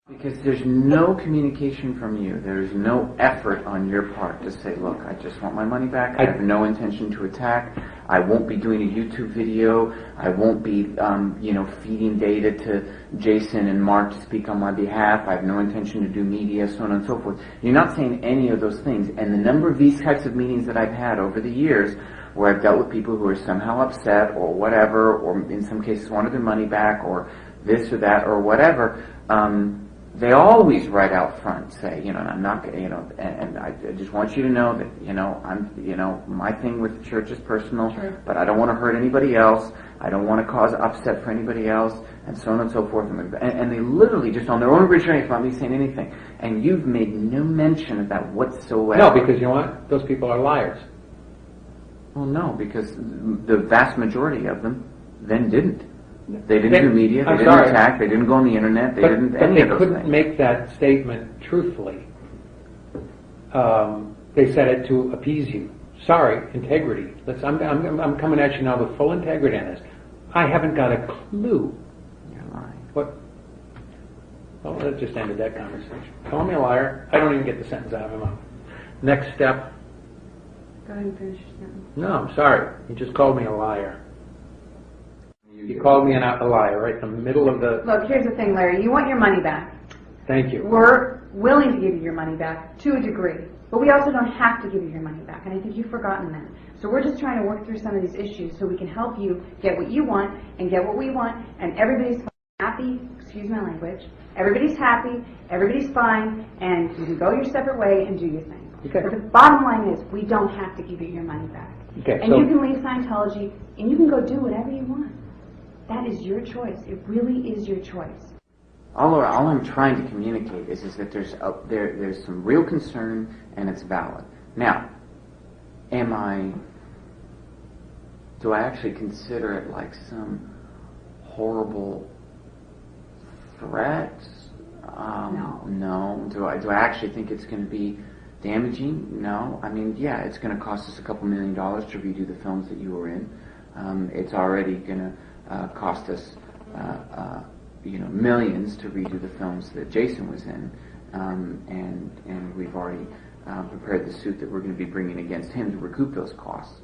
Because there's no communication from you. There's no effort on your part to say, look, I just want my money back. I have no intention to attack. I won't be doing a YouTube video. I won't be, feeding data to Jason and Mark to speak on my behalf. I have no intention to do media, so on and so forth. You're not saying any of those things. And the number of these types of meetings that I've had over the years where I've dealt with people who are somehow upset or whatever, or in some cases wanted their money back or this or that or whatever, they always right out front say, I'm not, and I just want you to know that, my thing with the church is personal, sure, but I don't want to hurt anybody else. I don't want to cause upset for anybody else, and so on and so forth. And they literally just on their own original without me saying anything. And you've made no mention of that whatsoever. No, because you know what? Those people are liars. Well, no, because the vast majority of them then didn't. They didn't do media, they didn't attack, they didn't go on the internet, they didn't any of those things. But they couldn't make that statement truthfully. They said it to appease you. Sorry, integrity. I'm coming at you now with full integrity on this. I haven't got a clue. You're lying. What? Well, that just ended that conversation. Call me a liar. I don't even get the sentence out of my mouth. Next step. Go ahead and finish your sentence. No, I'm sorry. You just called me a liar. You called me a liar right in the middle of the... Look, here's the thing, Larry. You want your money back. Thank you. We're willing to give you your money back to a degree, but we also don't have to give you your money back, and I think you've forgotten that. So we're just trying to work through some of these issues so we can help you get what you want and get what we want, and everybody's happy, excuse my language, everybody's happy, everybody's fine, and you can go your separate way and do your thing. Okay. But the bottom line is we don't have to give you your money back. Okay, and you can leave Scientology, and you can go do whatever you want. That is your choice. It really is your choice. All I'm trying to communicate is that there's some real concern and it's valid. Now, do I actually consider it like some horrible threat? No. No. Do I actually think it's going to be damaging? No. I mean, yeah, it's going to cost us a couple $1 million to redo the films that you were in. It's already going to cost us, millions to redo the films that Jason was in, and we've already prepared the suit that we're going to be bringing against him to recoup those costs,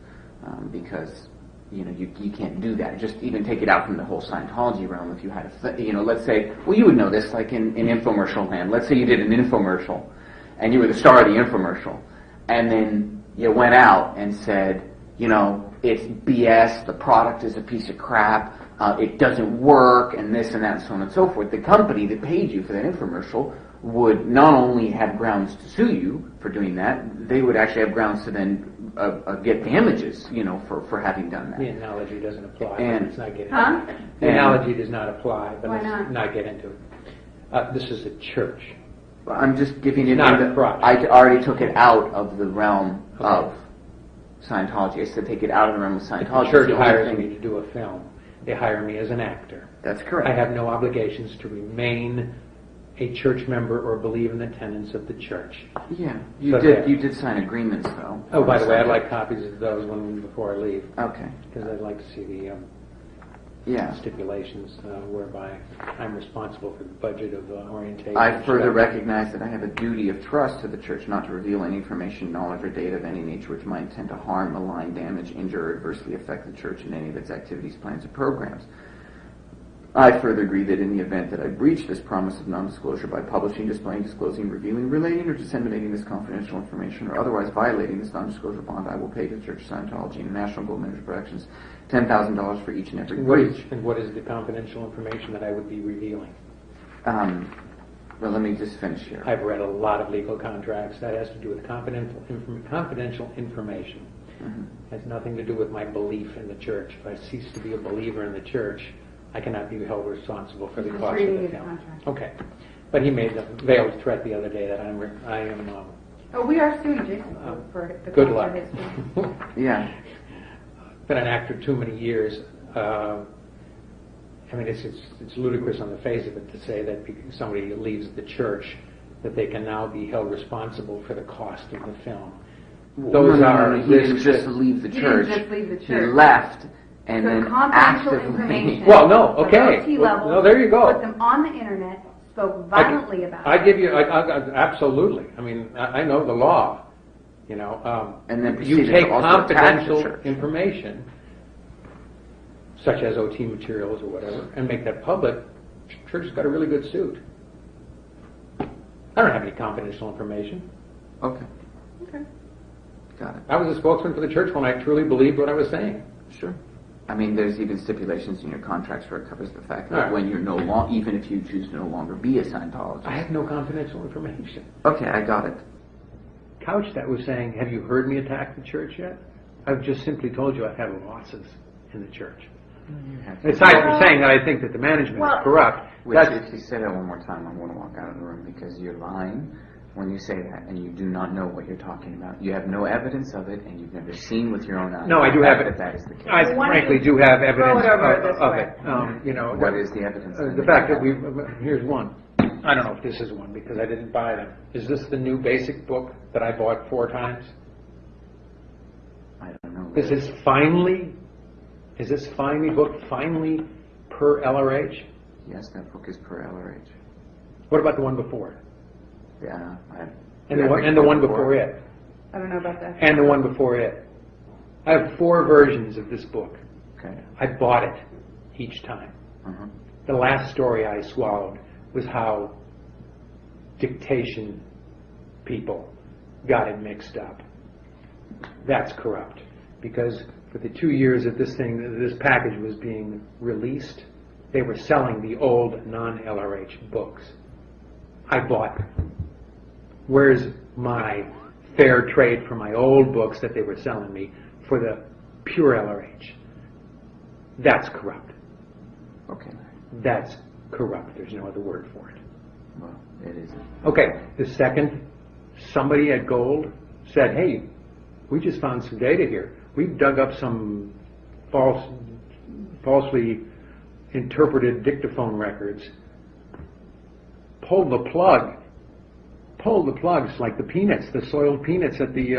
because you can't do that. Just even take it out from the whole Scientology realm. If you had let's say, well, you would know this, like in infomercial land. Let's say you did an infomercial, and you were the star of the infomercial, and then you went out and said, it's BS, the product is a piece of crap, it doesn't work, and this and that, and so on and so forth. The company that paid you for that infomercial would not only have grounds to sue you for doing that, they would actually have grounds to then get damages, for having done that. The analogy doesn't apply. And, let's not get into huh? it. The analogy does not apply, but Why let's not get into it. This is a church. I'm just giving you not a project. I already took it out of the realm of Scientology. I said take it out of the realm of Scientology. If the church hires me to do a film, they hire me as an actor. That's correct. I have no obligations to remain a church member or believe in the tenets of the church. Yeah, you did sign agreements, though. Oh, by the way, I'd like copies of those before I leave. Okay. Because I'd like to see the stipulations whereby I'm responsible for the budget of orientation. I further recognize that I have a duty of trust to the church not to reveal any information, knowledge, or data of any nature which might intend to harm, malign, damage, injure, or adversely affect the church in any of its activities, plans, or programs. I further agree that in the event that I breach this promise of non-disclosure by publishing, displaying, disclosing, revealing, relating, or disseminating this confidential information, or otherwise violating this non-disclosure bond, I will pay to the Church of Scientology International Gold Medal Productions $10,000 for each and every breach. And what is the confidential information that I would be revealing? Well, let me just finish here. I've read a lot of legal contracts. That has to do with confidential information. Mm-hmm. It has nothing to do with my belief in the church. If I cease to be a believer in the church, I cannot be held responsible for the cost of the film. Okay. But he made the veiled threat the other day that I am Oh, we are suing Jason for the good cost luck. of his film. Yeah. Been an actor too many years. It's ludicrous on the face of it to say that because somebody leaves the church that they can now be held responsible for the cost of the film. Those are he didn't just leave the church. He didn't just leave the church. He left and so then confidential actively. information. Well, no, okay. Low-key level, no, there you go. Put them on the internet spoke violently about I it. give you, absolutely. I mean, I know the law, you know. And then you proceeded take to also attack the confidential church. information, such as OT materials or whatever, and make that public. Church has got a really good suit. I don't have any confidential information. Okay. Okay. Got it. I was a spokesman for the church when I truly believed what I was saying. Sure. I mean, there's even stipulations in your contracts where it covers the fact that All right. when you're no longer, even if you choose to no longer be a Scientologist. I have no confidential information. Okay, I got it. Couch that was saying, have you heard me attack the church yet? I've just simply told you I've had losses in the church. Aside from saying that I think that the management is corrupt. Which, if you say that one more time, I'm going to walk out of the room because you're lying when you say that, and you do not know what you're talking about. You have no evidence of it, and you've never seen with your own eyes. No, I do have it. That is the case. I frankly do have evidence throw of it it. over You know, What is the evidence? the fact that here's one. I don't know if this is one because I didn't buy them. Is this the new basic book that I bought 4 times? I don't know. Is this finally book finally per LRH? Yes, that book is per LRH. What about the one before it? Yeah. And the one before it? I don't know about that. And the one before it. I have 4 versions of this book. Okay. I bought it each time. Uh-huh. The last story I swallowed was how dictation people got it mixed up. That's corrupt. Because for the 2 years that this package was being released, they were selling the old non-LRH books. I bought them. Where's my fair trade for my old books that they were selling me for the pure LRH? That's corrupt. Okay. That's corrupt. There's no other word for it. Well, it isn't. Okay, the second, somebody at Gold said, hey, we just found some data here. We've dug up some falsely interpreted dictaphone records. Pull the plug. Pull the plugs like the peanuts, the soiled peanuts at the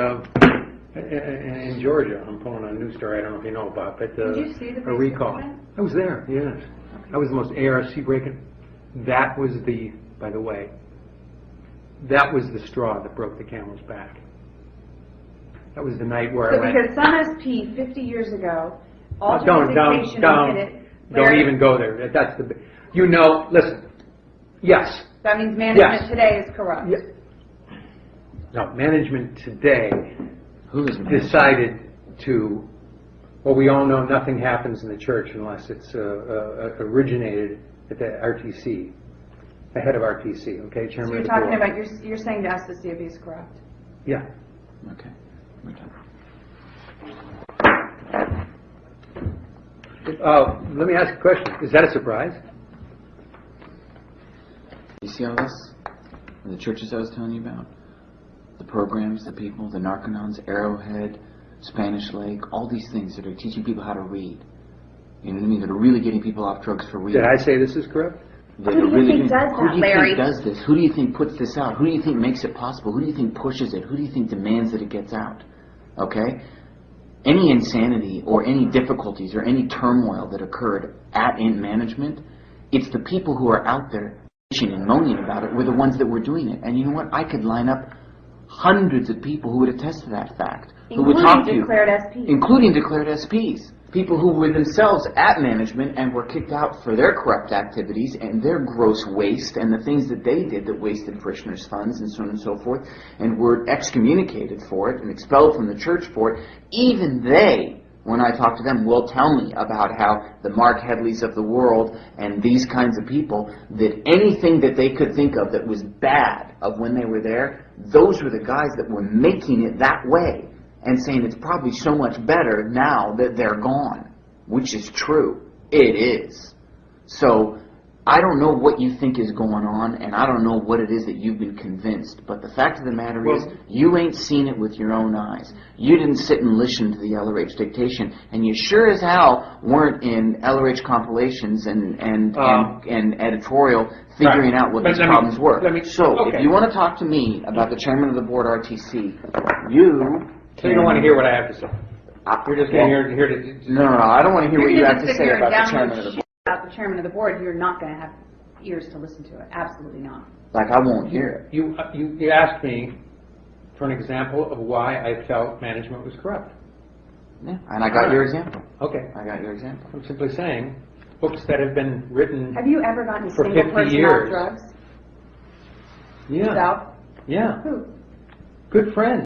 in Georgia. I'm pulling a news story I don't know if you know about, but Did you see the a recall. event? I was there. Yes, that was the most ARC breaking. That was by the way, that was the straw that broke the camel's back. That was the night where So I went. because some SP 50 years ago, altered Don't dictation and did it. don't even go there. That's the. Listen. Yes. That means management Yes. today is corrupt. Yeah. No, management today Who is decided to. Well, we all know nothing happens in the church unless it's originated at the RTC, the head of RTC. Okay, chairman So you're of the talking board. about, you're saying to us the COB is corrupt. Yeah. Okay. We're done. Let me ask a question. Is that a surprise? You see all this? The churches I was telling you about? The programs, the people, the Narcanons, Arrowhead, Spanish Lake, all these things that are teaching people how to read. You know what I mean? That are really getting people off drugs for reading. Did I say this is corrupt? Who do you think does Who that, do you Larry? think does this? Who do you think puts this out? Who do you think makes it possible? Who do you think pushes it? Who do you think demands that it gets out? Okay? Any insanity or any difficulties or any turmoil that occurred in management, it's the people who are out there bitching and moaning about it were the ones that were doing it. And you know what? I could line up hundreds of people who would attest to that fact. Who would talk to you, declared SPs. including declared SPs. People who were themselves at management and were kicked out for their corrupt activities and their gross waste and the things that they did that wasted parishioners' funds and so on and so forth, and were excommunicated for it and expelled from the church for it. Even they, when I talk to them, will tell me about how the Mark Headleys of the world and these kinds of people, that anything that they could think of that was bad of when they were there, those were the guys that were making it that way. And saying it's probably so much better now that they're gone, which is true. It is. So I don't know what you think is going on, and I don't know what it is that you've been convinced. But the fact of the matter is, you ain't seen it with your own eyes. You didn't sit and listen to the LRH dictation, and you sure as hell weren't in LRH compilations and editorial figuring out what these problems were. So if you want to talk to me about the chairman of the board RTC, So you don't want to hear what I have to say. You're just here to. No, I don't want to hear what you have to say You're about the gonna sit here chairman and of the board. download shit about the chairman of the board. You're not going to have ears to listen to it. Absolutely not. Like, I won't hear it. You asked me for an example of why I felt management was corrupt. Yeah, and I got your example. Okay. I got your example. I'm simply saying, books that have been written Have you ever gotten a for single 50 person years. off drugs? Yeah. Yourself? Yeah. Who? Good friends.